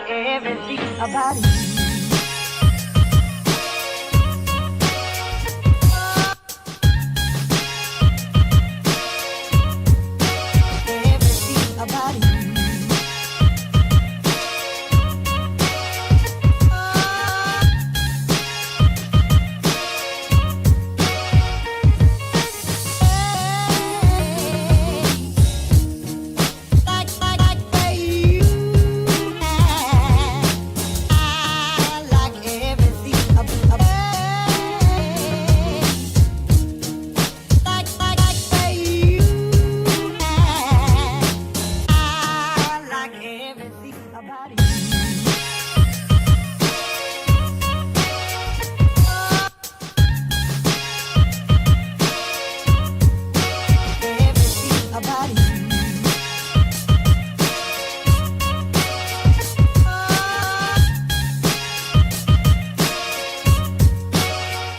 Everything about you.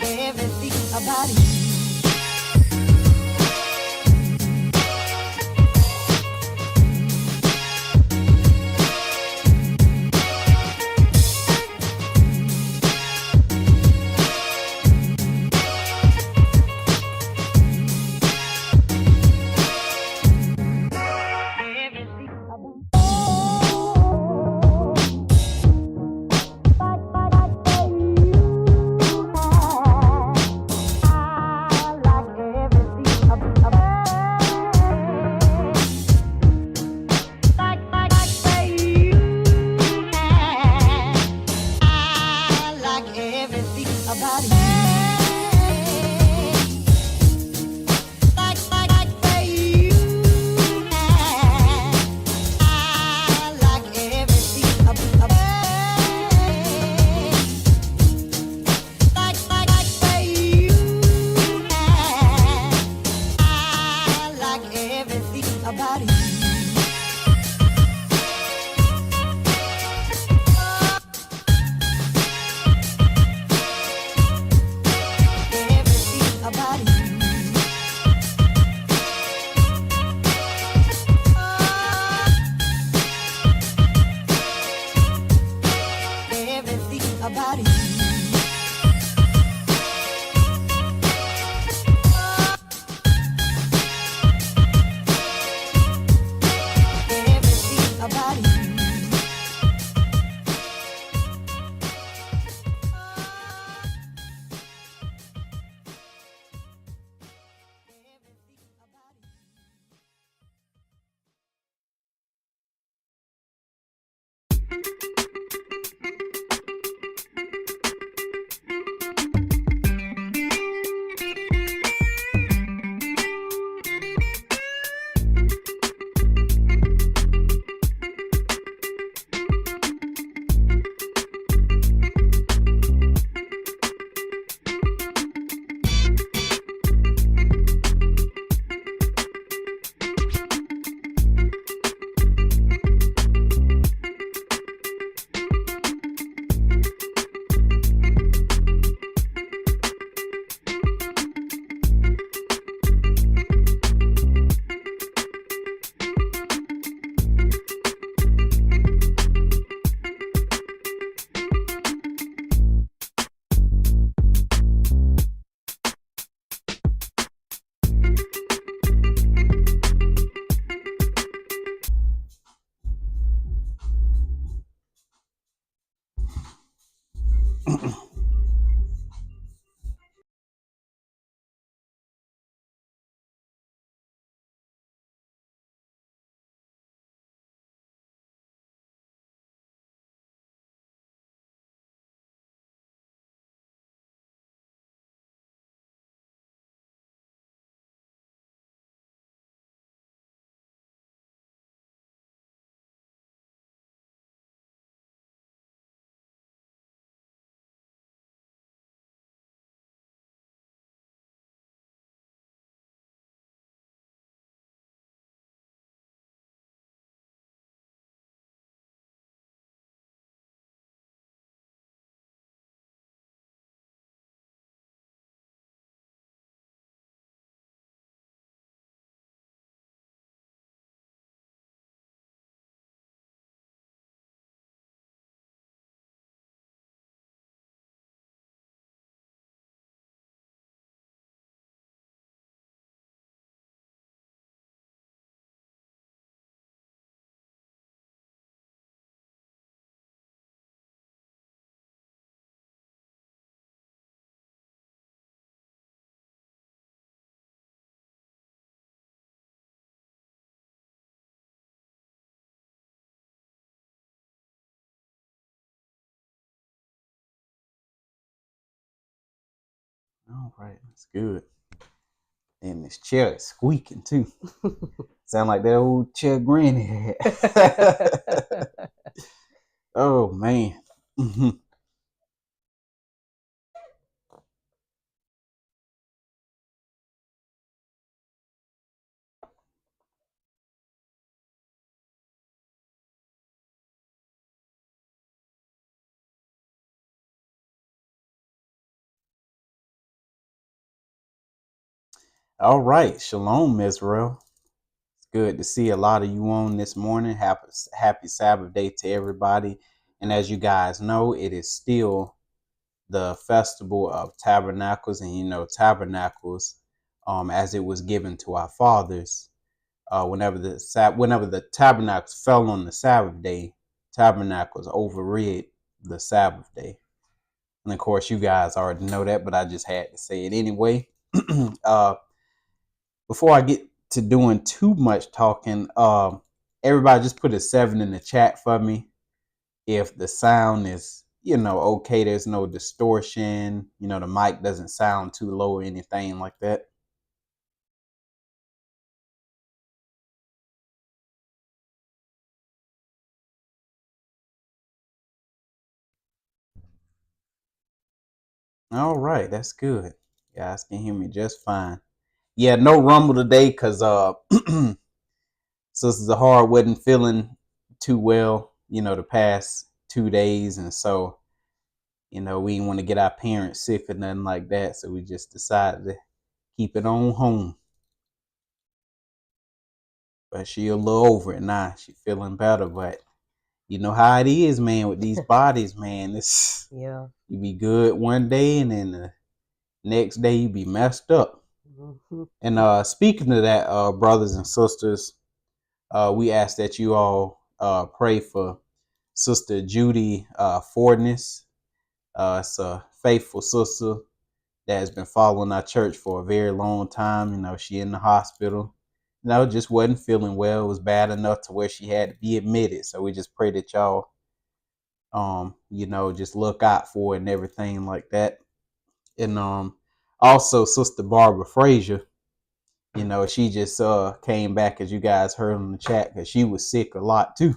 Everything about you. All right, that's good. And this chair is squeaking too. Sound like that old chair Granny had. Oh man. All right, shalom, Israel. It's good to see a lot of you on this morning. Happy Sabbath day to everybody. And as you guys know, it is still the festival of tabernacles, and tabernacles, as it was given to our fathers. Whenever the tabernacles fell on the Sabbath day, tabernacles overrid the Sabbath day. And of course, you guys already know that, but I just had to say it anyway. Before I get to doing too much talking, everybody just put a 7 in the chat for me if the sound is, okay. There's no distortion. The mic doesn't sound too low or anything like that. All right, that's good. You guys can hear me just fine. Yeah, no rumble today because Sister Zahara wasn't feeling too well, the past 2 days, and so we didn't want to get our parents sick or nothing like that, so we just decided to keep it on home. But she a little over it now. She feeling better, but you know how it is, man, with these bodies, man. This Yeah. You be good one day and then the next day you be messed up. Mm-hmm. And speaking of that, brothers and sisters, we ask that you all pray for Sister Judy Fordness. It's a faithful sister that has been following our church for a very long time. She in the hospital. Just wasn't feeling well. It was bad enough to where she had to be admitted. So we just pray that y'all, just look out for it and everything like that. And also Sister Barbara Frazier, she just came back, as you guys heard in the chat, because she was sick a lot too.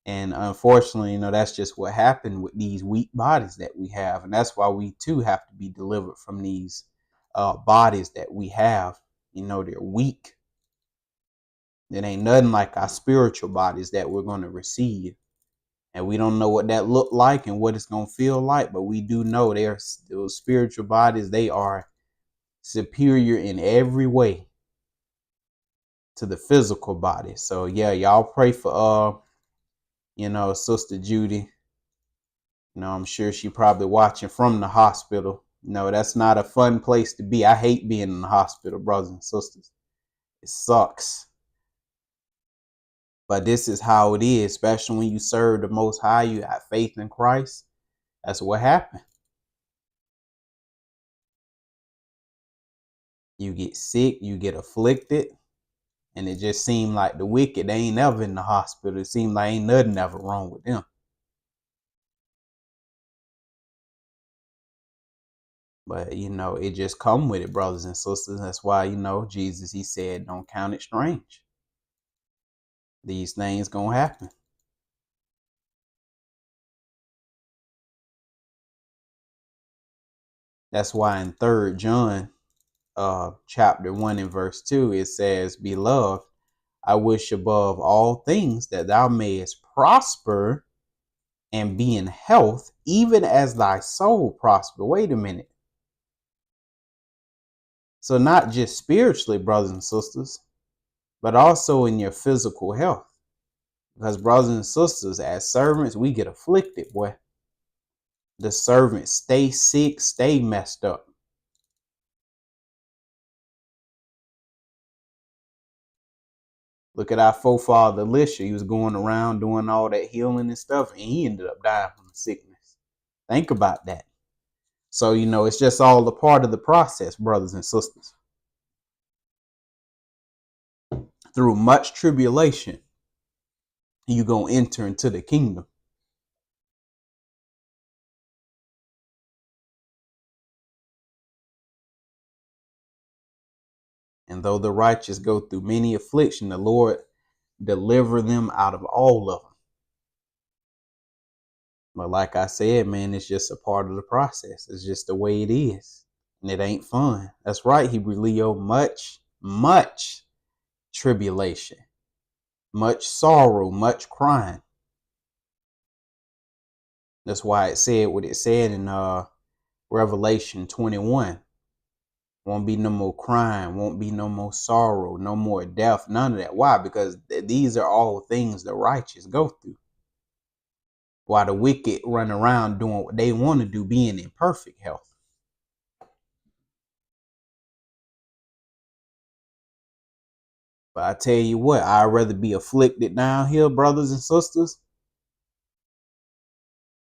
And unfortunately, that's just what happened with these weak bodies that we have. And that's why we too have to be delivered from these bodies that we have. They're weak. It ain't nothing like our spiritual bodies that we're going to receive. And we don't know what that look like and what it's going to feel like. But we do know those spiritual bodies, they are superior in every way to the physical body. So yeah, y'all pray for Sister Judy. I'm sure she probably watching from the hospital. That's not a fun place to be. I hate being in the hospital, brothers and sisters. It sucks. But this is how it is, especially when you serve the Most High, you have faith in Christ. That's what happened. You get sick, you get afflicted, and it just seemed like the wicked, they ain't never in the hospital. It seemed like ain't nothing ever wrong with them. But, it just come with it, brothers and sisters. That's why, Jesus, he said, don't count it strange. These things gonna happen. That's why in 3 John chapter 1 and verse 2, it says, Beloved, I wish above all things that thou mayest prosper and be in health, even as thy soul prosper. Wait a minute. So not just spiritually, brothers and sisters, but also in your physical health. Because brothers and sisters, as servants, we get afflicted, boy. The servants stay sick, stay messed up. Look at our forefather Elisha. He was going around doing all that healing and stuff, and he ended up dying from sickness. Think about that. So, it's just all a part of the process, brothers and sisters. Through much tribulation, you're going to enter into the kingdom. And though the righteous go through many affliction, the Lord deliver them out of all of them. But like I said, man, it's just a part of the process. It's just the way it is. And it ain't fun. That's right, Hebrew Leo. Much tribulation, much sorrow, much crying. That's why it said what it said in Revelation 21. Won't be no more crying, won't be no more sorrow, no more death, none of that. Why? Because these are all things the righteous go through. While the wicked run around doing what they want to do, being in perfect health. But I tell you what, I'd rather be afflicted down here, brothers and sisters,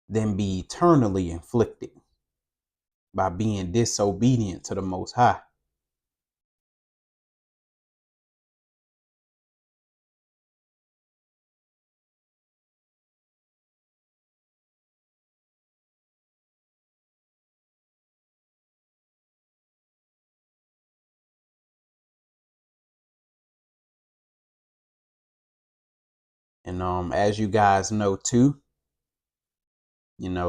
than be eternally inflicted by being disobedient to the Most High. And as you guys know too,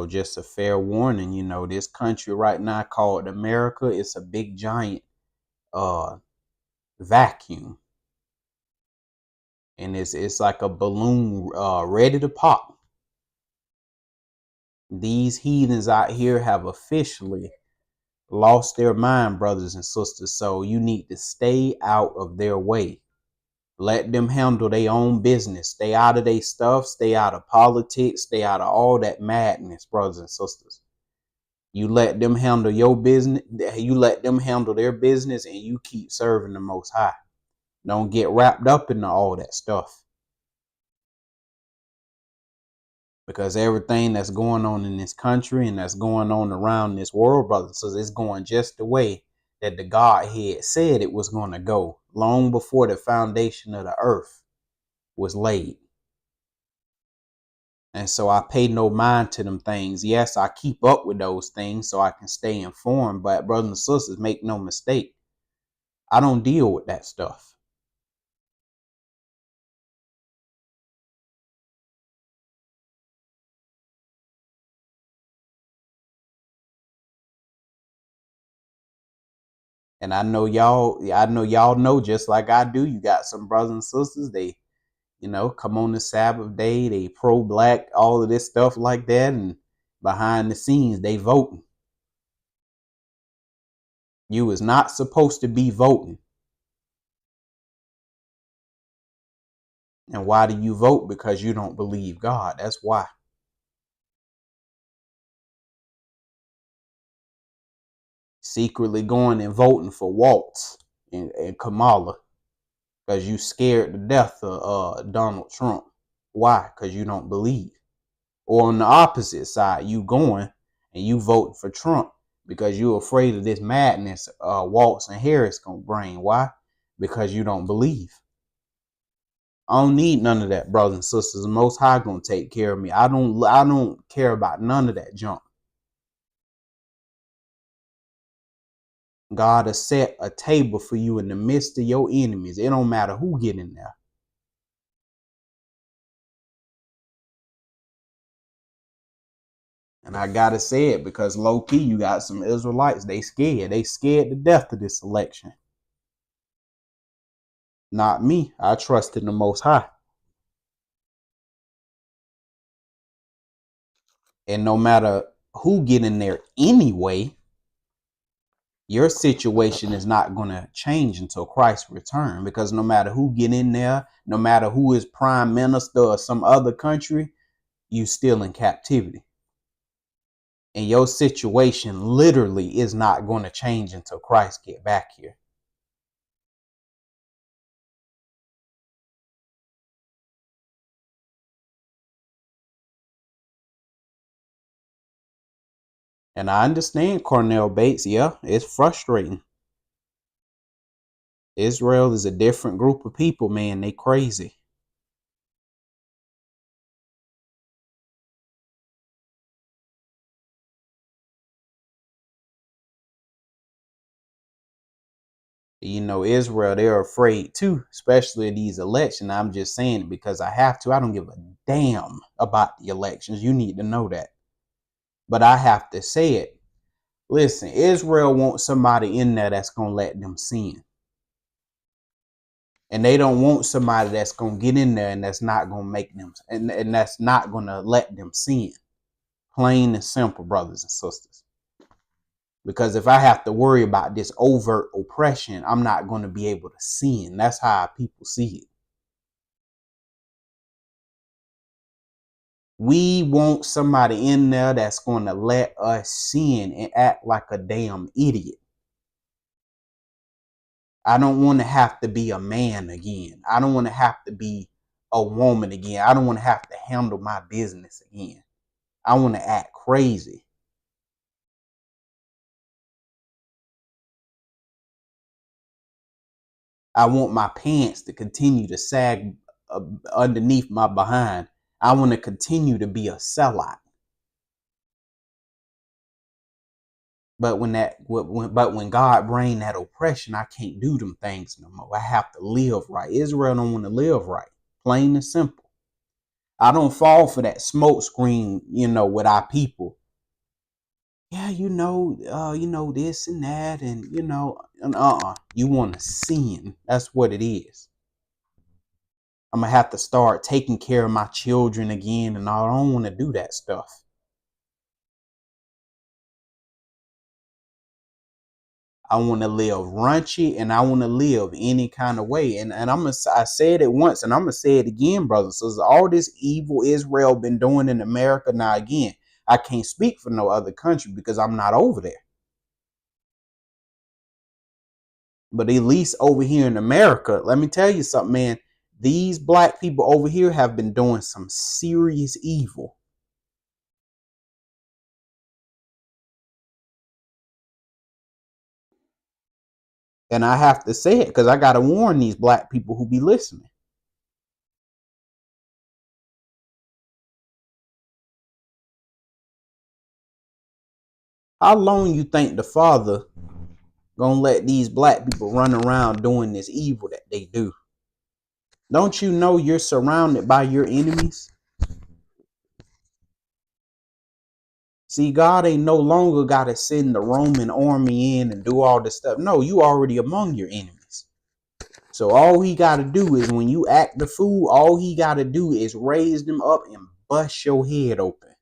just a fair warning, this country right now called America, it's a big giant vacuum. And it's like a balloon ready to pop. These heathens out here have officially lost their mind, brothers and sisters. So you need to stay out of their way. Let them handle their own business. Stay out of their stuff. Stay out of politics. Stay out of all that madness, brothers and sisters. You let them handle your business. You let them handle their business, and you keep serving the Most High. Don't get wrapped up into all that stuff. Because everything that's going on in this country and that's going on around this world, brothers and sisters, it's going just the way that the Godhead said it was going to go long before the foundation of the earth was laid. And so I pay no mind to them things. Yes, I keep up with those things so I can stay informed. But brothers and sisters, make no mistake, I don't deal with that stuff. And I know y'all know just like I do. You got some brothers and sisters, they come on the Sabbath day, they pro-black, all of this stuff like that, and behind the scenes, they voting. You is not supposed to be voting. And why do you vote? Because you don't believe God. That's why. Secretly going and voting for Waltz and Kamala because you scared to death of Donald Trump. Why? Because you don't believe. Or on the opposite side, you going and you voting for Trump because you're afraid of this madness Waltz and Harris gonna bring. Why? Because you don't believe. I don't need none of that, brothers and sisters. The Most High gonna take care of me. I don't care about none of that junk. God has set a table for you in the midst of your enemies. It don't matter who get in there. And I gotta say it because low key, you got some Israelites. They scared. They scared to death of this election. Not me. I trust in the Most High. And no matter who get in there anyway, your situation is not going to change until Christ return. Because no matter who get in there, no matter who is prime minister of some other country, you still in captivity. And your situation literally is not going to change until Christ get back here. And I understand Cornell Bates. Yeah, it's frustrating. Israel is a different group of people, man. They crazy. You know, Israel, they're afraid too, especially these elections. I'm just saying it because I have to. I don't give a damn about the elections. You need to know that. But I have to say it. Listen, Israel wants somebody in there that's going to let them sin. And they don't want somebody that's going to get in there and that's not going to make them, and that's not going to let them sin. Plain and simple, brothers and sisters. Because if I have to worry about this overt oppression, I'm not going to be able to sin. That's how people see it. We want somebody in there that's going to let us sin and act like a damn idiot. I don't want to have to be a man again. I don't want to have to be a woman again. I don't want to have to handle my business again. I want to act crazy. I want my pants to continue to sag underneath my behind. I want to continue to be a sellout. But when God bring that oppression, I can't do them things no more. I have to live right. Israel don't want to live right. Plain and simple. I don't fall for that smoke screen, with our people. Yeah, this and that, and you want to sin. That's what it is. I'm gonna have to start taking care of my children again, and I don't want to do that stuff. I want to live raunchy, and I want to live any kind of way. And I said it once, and I'm gonna say it again, brothers. So all this evil Israel been doing in America. Now again, I can't speak for no other country because I'm not over there. But at least over here in America, let me tell you something, man. These black people over here have been doing some serious evil. And I have to say it because I got to warn these black people who be listening. How long you think the Father gonna let these black people run around doing this evil that they do? Don't you know you're surrounded by your enemies? See, God ain't no longer got to send the Roman army in and do all this stuff. No, you already among your enemies. So all he got to do is when you act the fool, all he got to do is raise them up and bust your head open.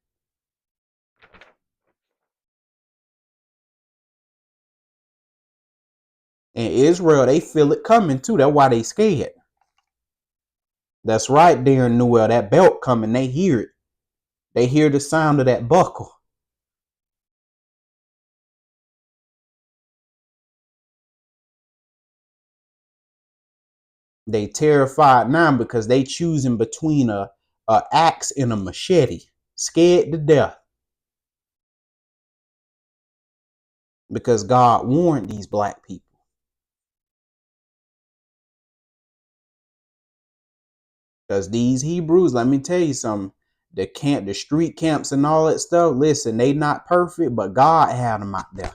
And Israel, they feel it coming too. That's why they scared. That's right, Darren Newell. That belt coming, they hear it. They hear the sound of that buckle. They terrified now because they choosing between a axe and a machete. Scared to death. Because God warned these black people. Because these Hebrews, let me tell you something. The street camps and all that stuff, listen, they not perfect, but God had them out there.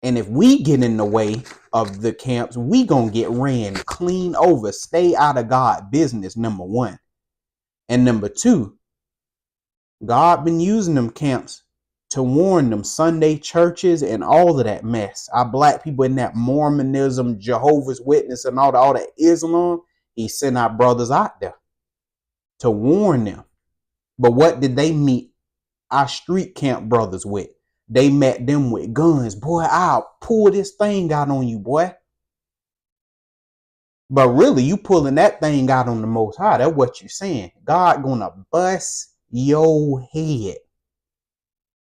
And if we get in the way of the camps, we gonna get ran clean over. Stay out of God's business, number one. And number two, God been using them camps to warn them Sunday churches and all of that mess. Our black people in that Mormonism, Jehovah's Witness, and all that Islam, he sent our brothers out there to warn them. But what did they meet our street camp brothers with? They met them with guns. Boy, I'll pull this thing out on you, boy. But really, you pulling that thing out on the Most High. That's what you're saying. God gonna bust your head.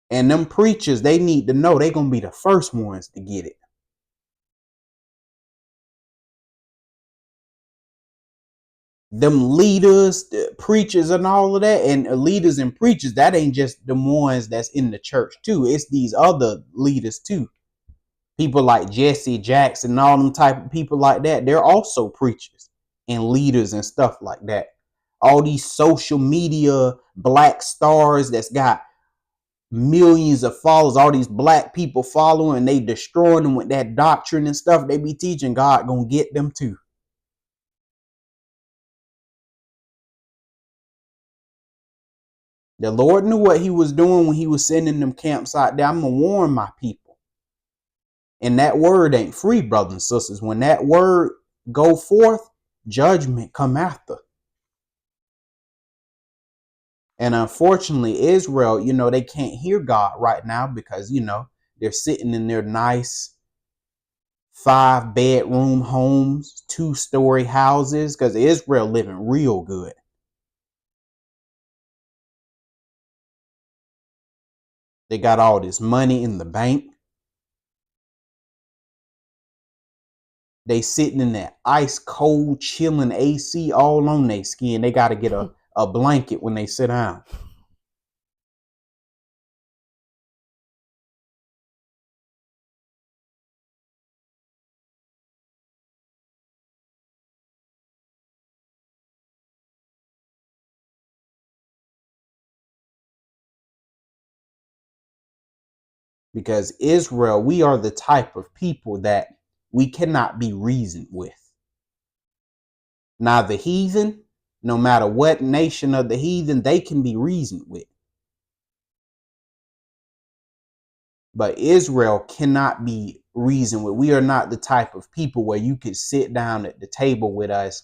And them preachers, they need to know they're gonna be the first ones to get it. Them leaders, the preachers, and all of that, and leaders and preachers, that ain't just the ones that's in the church too. It's these other leaders too. People like Jesse Jackson and all them type of people like that. They're also preachers and leaders and stuff like that. All these social media black stars that's got millions of followers, all these black people following, and they destroying them with that doctrine and stuff they be teaching. God gonna get them too. The Lord knew what he was doing when he was sending them camps out there. I'm gonna warn my people. And that word ain't free, brothers and sisters. When that word go forth, judgment come after. And unfortunately, Israel, they can't hear God right now because, they're sitting in their nice 5-bedroom homes, 2-story houses, because Israel living real good. They got all this money in the bank. They sitting in that ice cold, chilling AC all on their skin. They got to get a blanket when they sit down. Because Israel, we are the type of people that we cannot be reasoned with. Now the heathen, no matter what nation of the heathen, they can be reasoned with. But Israel cannot be reasoned with. We are not the type of people where you could sit down at the table with us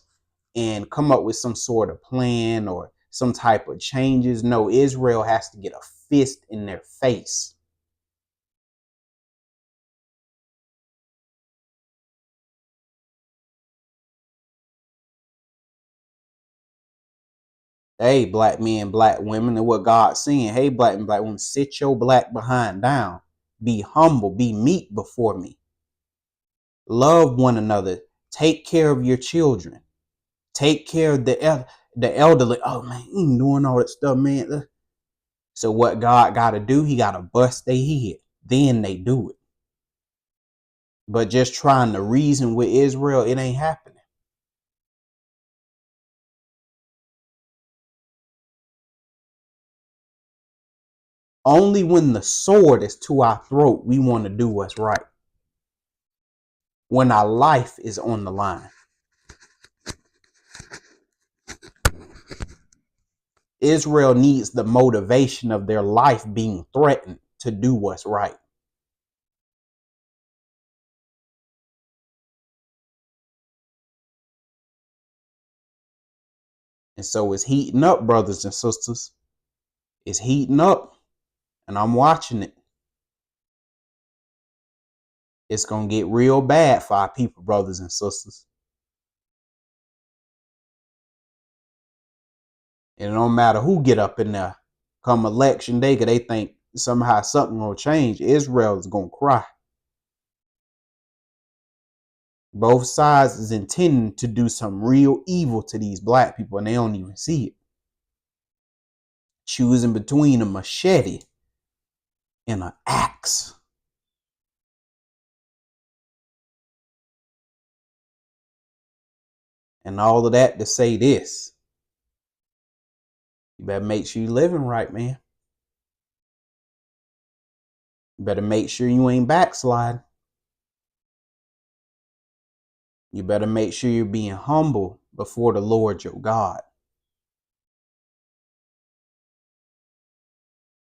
and come up with some sort of plan or some type of changes. No, Israel has to get a fist in their face. Hey, black men, black women, and what God's saying. Hey, black and black women, sit your black behind down. Be humble, be meek before me. Love one another. Take care of your children. Take care of the elderly. Oh man, you ain't doing all that stuff, man. So what God got to do, he got to bust their head. Then they do it. But just trying to reason with Israel, it ain't happening. Only when the sword is to our throat, we want to do what's right. When our life is on the line. Israel needs the motivation of their life being threatened to do what's right. And so it's heating up, brothers and sisters. It's heating up, and I'm watching it. It's going to get real bad for our people, brothers and sisters. And it don't matter who get up in there come election day, because they think somehow something will change. Israel is going to cry. Both sides is intending to do some real evil to these black people, and they don't even see it. Choosing between a machete and an axe. And all of that to say this. You better make sure you're living right, man. You better make sure you ain't backsliding. You better make sure you're being humble before the Lord your God.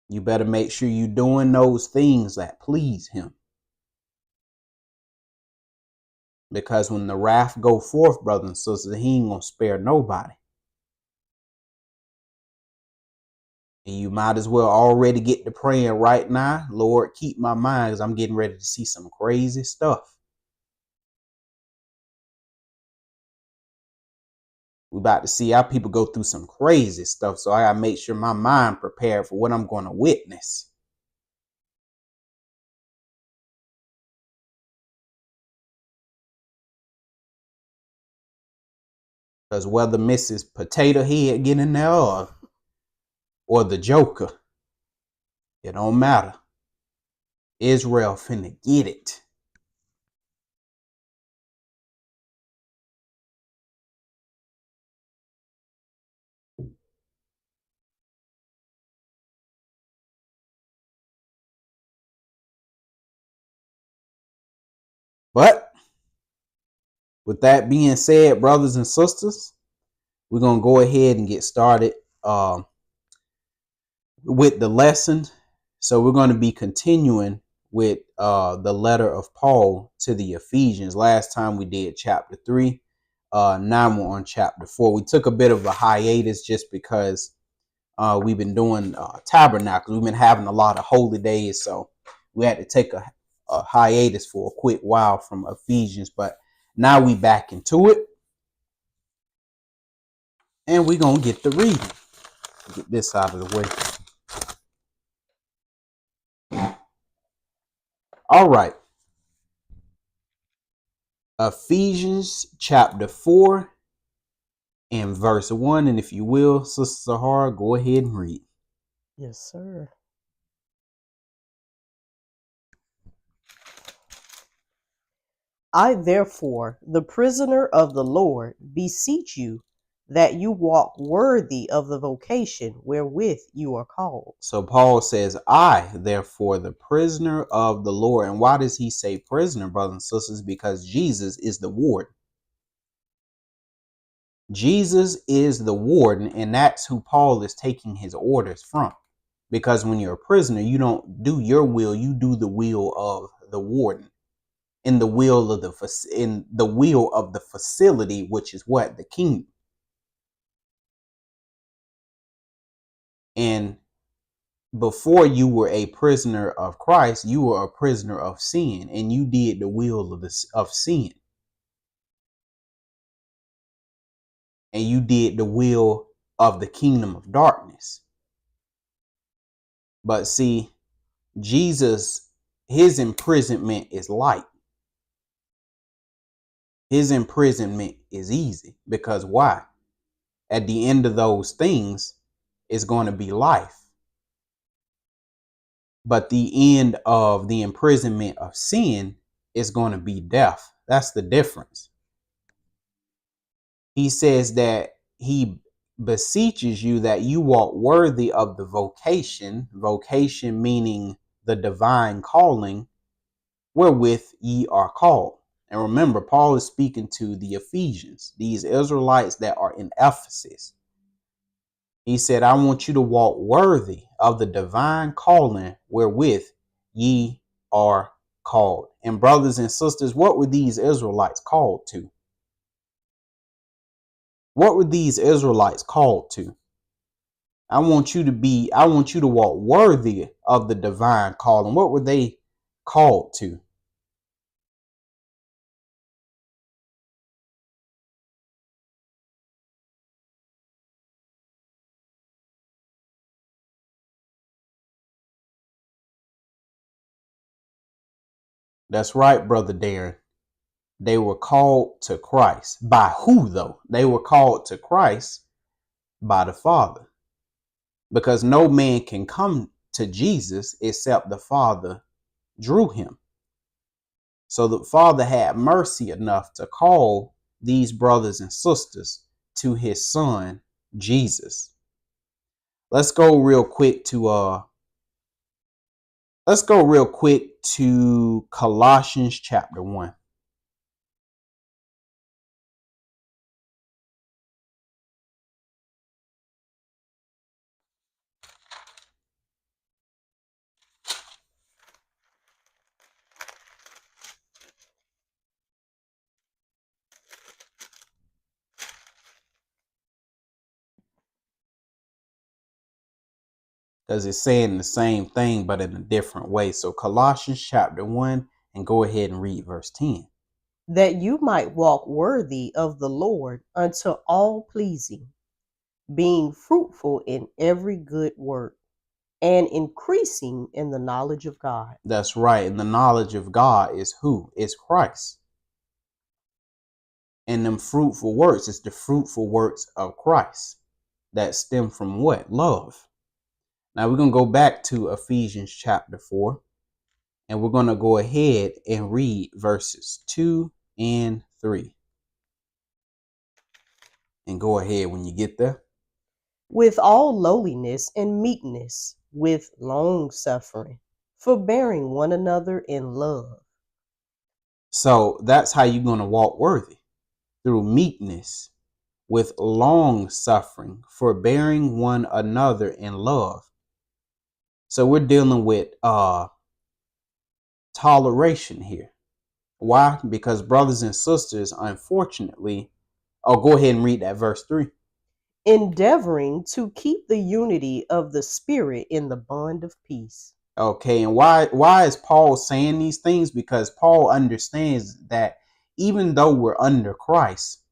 You better make sure you're doing those things that please him. Because when the wrath go forth, brothers and sisters, he ain't going to spare nobody. And you might as well already get to praying right now. Lord, keep my mind, because I'm getting ready to see some crazy stuff. We about to see how people go through some crazy stuff. So I got to make sure my mind prepared for what I'm going to witness. Because whether Mrs. Potato Head get in there or the Joker, it don't matter. Israel finna get it. But with that being said, brothers and sisters, we're going to go ahead and get started with the lesson. So we're going to be continuing with the letter of Paul to the Ephesians. Last time we did chapter 3. Now we're on chapter 4. We took a bit of a hiatus just because we've been doing tabernacles. We've been having a lot of holy days. So we had to take a hiatus for a quick while from Ephesians. But now we back into it. And we're going to get the reading. Get this out of the way. All right. Ephesians chapter 4 and verse 1. And if you will, Sister Sahara, go ahead and read. Yes, sir. I, therefore, the prisoner of the Lord, beseech you that you walk worthy of the vocation wherewith you are called. So Paul says, I, therefore, the prisoner of the Lord. And why does he say prisoner, brothers and sisters? Because Jesus is the warden. Jesus is the warden, and that's who Paul is taking his orders from. Because when you're a prisoner, you don't do your will, you do the will of the warden. In the will of the facility, which is what? The kingdom. And before you were a prisoner of Christ, you were a prisoner of sin, and you did the will of sin. And you did the will of the kingdom of darkness. But see, Jesus, his imprisonment is light. His imprisonment is easy. Because why? At the end of those things, it's going to be life. But the end of the imprisonment of sin is going to be death. That's the difference. He says that he beseeches you that you walk worthy of the vocation meaning the divine calling wherewith ye are called. And remember, Paul is speaking to the Ephesians, these Israelites that are in Ephesus. He said, I want you to walk worthy of the divine calling wherewith ye are called. And brothers and sisters, what were these Israelites called to? What were these Israelites called to? I want you to walk worthy of the divine calling. What were they called to? That's right, Brother Darren. They were called to Christ. By who, though? They were called to Christ by the Father. Because no man can come to Jesus except the Father drew him. So the Father had mercy enough to call these brothers and sisters to his son, Jesus. Let's go real quick to Colossians chapter 1. Because it's saying the same thing, but in a different way. So Colossians chapter 1, and go ahead and read verse 10. That you might walk worthy of the Lord unto all pleasing, being fruitful in every good work, and increasing in the knowledge of God. That's right. And the knowledge of God is who? It's Christ. And them fruitful works, it's the fruitful works of Christ that stem from what? Love. Now we're going to go back to Ephesians chapter 4, and we're going to go ahead and read verses 2 and 3. And go ahead when you get there. With all lowliness and meekness, with long suffering, forbearing one another in love, So that's how you're going to walk worthy, through meekness, with long suffering, forbearing one another in love. So we're dealing with toleration here. Why? Because brothers and sisters, unfortunately, oh, go ahead and read that verse 3. Endeavoring to keep the unity of the Spirit in the bond of peace. Okay, and why is Paul saying these things? Because Paul understands that even though we're under Christ,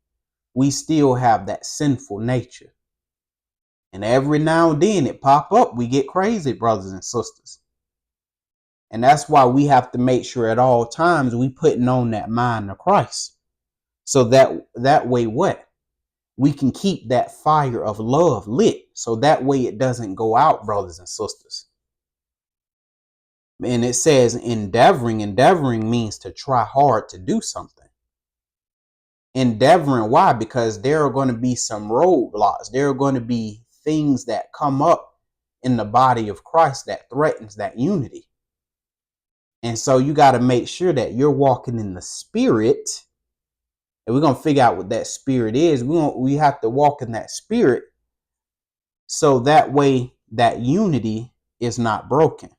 we still have that sinful nature. And every now and then it pop up. We get crazy, brothers and sisters. And that's why we have to make sure at all times we putting on that mind of Christ. So that way what? We can keep that fire of love lit. So that way it doesn't go out, brothers and sisters. And it says endeavoring. Endeavoring means to try hard to do something. Endeavoring, why? Because there are going to be some roadblocks. There are going to be things that come up in the body of Christ that threatens that unity. And so you got to make sure that you're walking in the Spirit. And we're going to figure out what that Spirit is. We have to walk in that Spirit so that way that unity is not broken.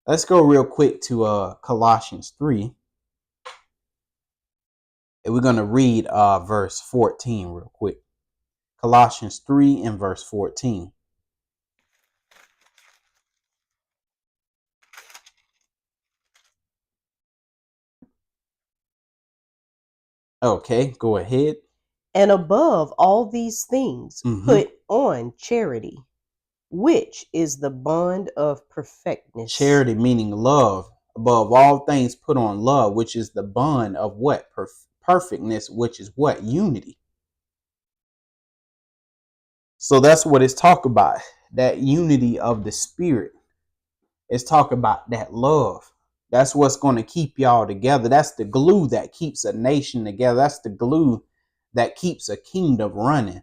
Let's go real quick to Colossians 3. And we're going to read verse 14 real quick. Colossians 3 and verse 14. Okay, go ahead. And above all these things, Mhm. put on charity, which is the bond of perfectness. Charity meaning love. Above all things, put on love, which is the bond of what? Perfectness, which is what? Unity. So that's what it's talk about. That unity of the Spirit. It's talk about that love. That's what's going to keep y'all together. That's the glue that keeps a nation together. That's the glue that keeps a kingdom running.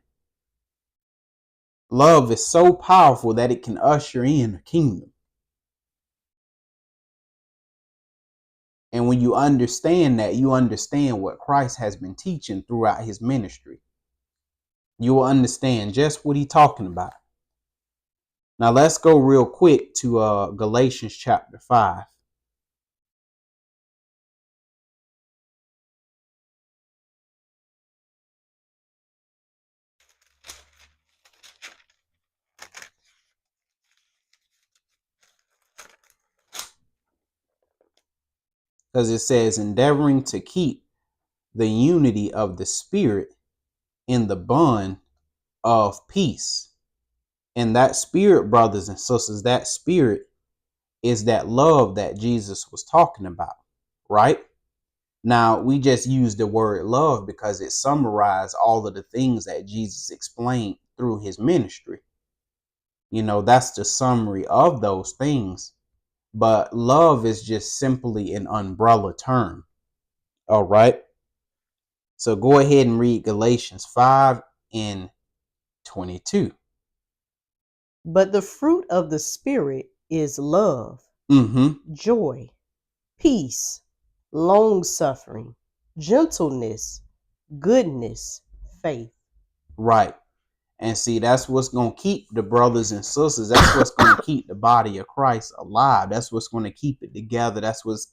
Love is so powerful that it can usher in a kingdom. And when you understand that, you understand what Christ has been teaching throughout his ministry. You will understand just what he's talking about. Now let's go real quick to Galatians chapter 5. Because it says, endeavoring to keep the unity of the Spirit in the bond of peace. And that Spirit, brothers and sisters, that Spirit is that love that Jesus was talking about, right? Now, we just use the word love because it summarized all of the things that Jesus explained through his ministry. You know, that's the summary of those things. But love is just simply an umbrella term. All right. So go ahead and read Galatians 5 and 22. But the fruit of the Spirit is love, Mm-hmm. joy, peace, long suffering, gentleness, goodness, faith. Right. And see, that's what's going to keep the brothers and sisters. That's what's going to keep the body of Christ alive. That's what's going to keep it together. That's what's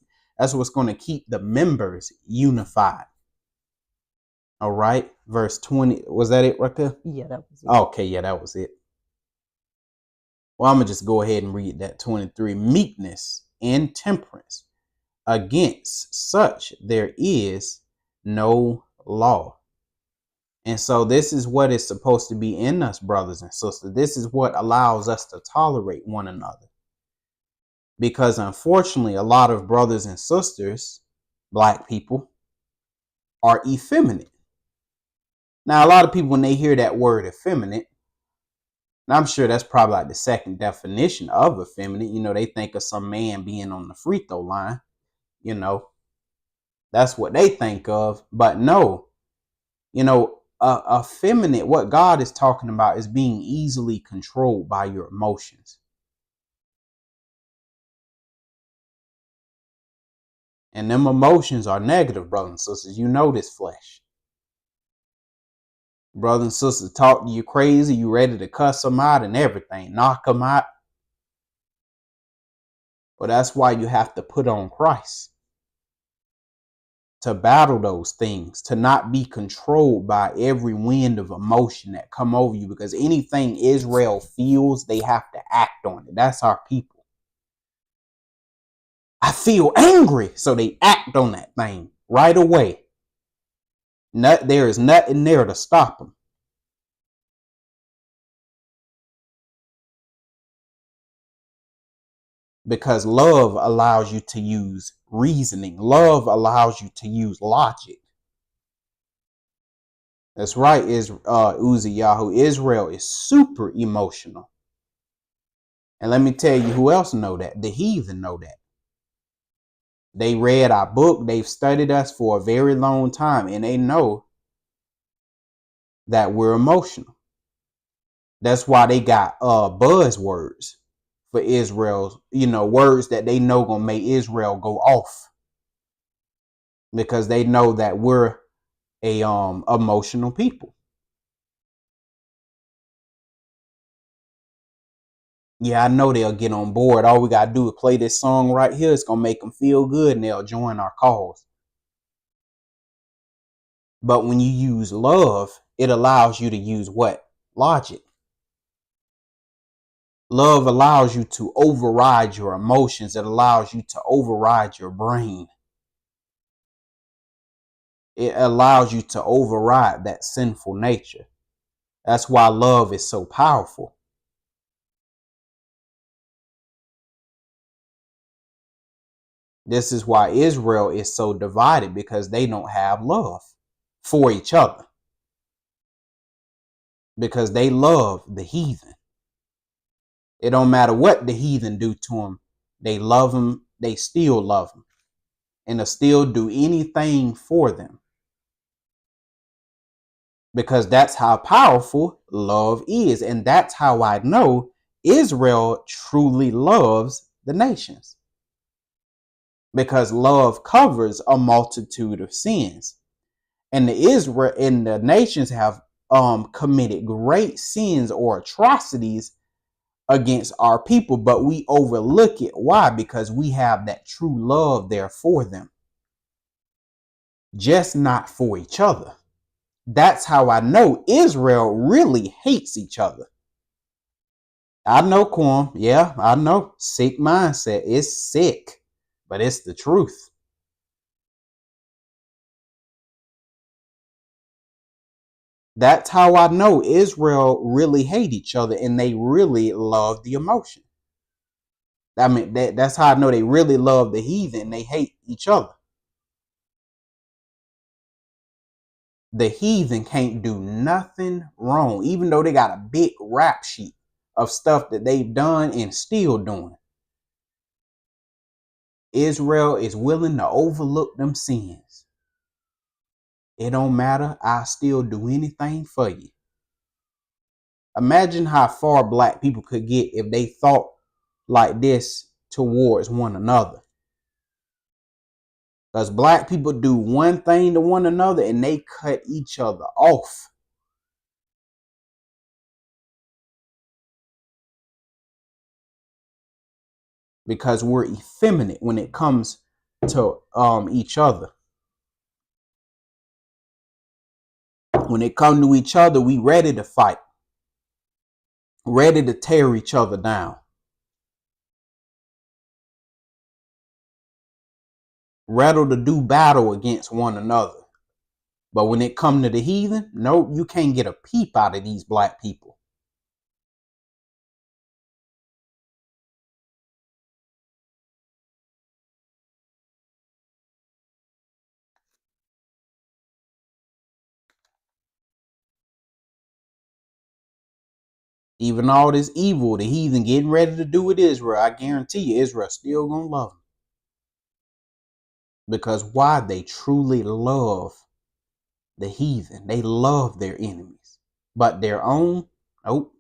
going to keep the members unified. All right. Verse 20. Was that it right there? Yeah, that was it. Okay. Yeah, that was it. Well, I'm going to just go ahead and read that 23. Meekness and temperance. Against such there is no law. And so this is what is supposed to be in us, brothers and sisters. This is what allows us to tolerate one another. Because unfortunately, a lot of brothers and sisters, black people, are effeminate. Now, a lot of people, when they hear that word effeminate, and I'm sure that's probably like the second definition of effeminate, you know, they think of some man being on the free throw line, you know, that's what they think of. But no, you know, effeminate, what God is talking about is being easily controlled by your emotions. And them emotions are negative, brothers and sisters. You know this flesh. Brothers and sisters talk to you crazy. You ready to cuss them out and everything. Knock them out. But that's why you have to put on Christ. To battle those things. To not be controlled by every wind of emotion that come over you. Because anything Israel feels, they have to act on it. That's our people. I feel angry. So they act on that thing right away. There is nothing there to stop them. Because love allows you to use reasoning. Love allows you to use logic. That's right, Uzi Yahoo. Israel is super emotional. And let me tell you who else know that. The heathen know that. They read our book. They've studied us for a very long time. And they know that we're emotional. That's why they got buzzwords for Israel. Words that they know gonna make Israel go off. Because they know that we're a emotional people. Yeah, I know they'll get on board. All we gotta do is play this song right here. It's gonna make them feel good and they'll join our cause. But when you use love, it allows you to use what? Logic. Love allows you to override your emotions. It allows you to override your brain. It allows you to override that sinful nature. That's why love is so powerful. This is why Israel is so divided, because they don't have love for each other. Because they love the heathen. It don't matter what the heathen do to them. They love them. They still love them. And they'll still do anything for them. Because that's how powerful love is. And that's how I know Israel truly loves the nations. Because love covers a multitude of sins. And the nations have committed great sins or atrocities against our people, but we overlook it. Why? Because we have that true love there for them, just not for each other. That's how I know Israel really hates each other. I know, Quam. Yeah, I know. Sick mindset. It's sick, but it's the truth. That's how I know Israel really hate each other, and they really love the emotion. I mean, that's how I know they really love the heathen. They hate each other. The heathen can't do nothing wrong, even though they got a big rap sheet of stuff that they've done and still doing. Israel is willing to overlook them sins. It don't matter. I still do anything for you. Imagine how far black people could get if they thought like this towards one another. Because black people do one thing to one another and they cut each other off. Because we're effeminate when it comes to each other. When it comes to each other, we ready to fight. Ready to tear each other down. Ready to do battle against one another. But when it comes to the heathen, no, you can't get a peep out of these black people. Even all this evil the heathen getting ready to do with Israel, I guarantee you Israel still gonna love them. Because why? They truly love the heathen. They love their enemies. But their own, nope.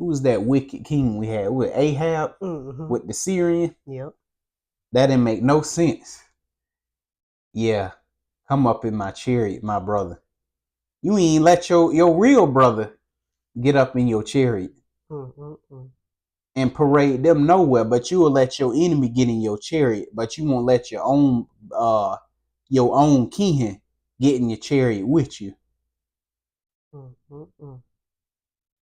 Who was that wicked king we had? With Ahab, with the Syrian? Yep. That didn't make no sense. Yeah, come up in my chariot, my brother. You ain't let your real brother get up in your chariot and parade them nowhere, but you will let your enemy get in your chariot, but you won't let your own kin get in your chariot with you.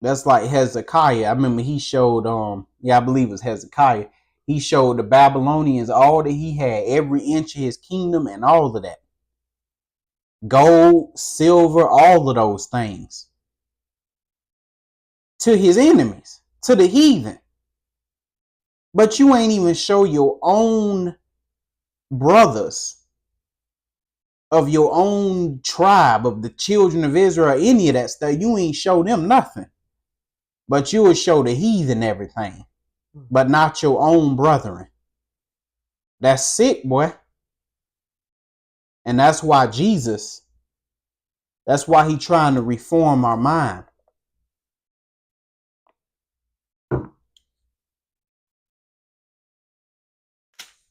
That's like Hezekiah. I remember he showed I believe it was Hezekiah. He showed the Babylonians all that he had, every inch of his kingdom and all of that. Gold, silver, all of those things. To his enemies, to the heathen. But you ain't even show your own brothers of your own tribe, of the children of Israel, any of that stuff. You ain't show them nothing. But you will show the heathen everything. But not your own brethren. That's sick, boy. And that's why that's why he trying to reform our mind.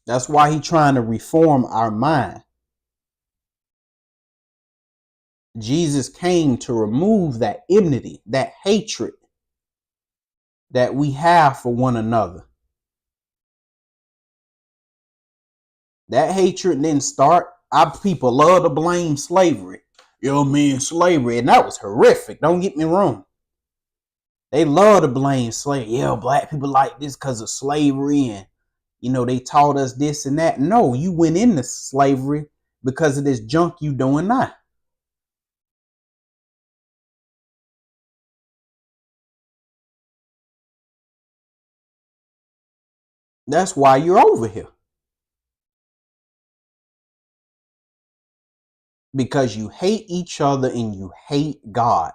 That's why he trying to reform our mind. Jesus came to remove that enmity, that hatred that we have for one another. That hatred didn't start. Our people love to blame slavery. Yo, man, slavery. And that was horrific. Don't get me wrong. They love to blame slavery. Yeah, black people like this because of slavery. And, they taught us this and that. No, you went into slavery because of this junk you doing now. That's why you're over here. Because you hate each other and you hate God.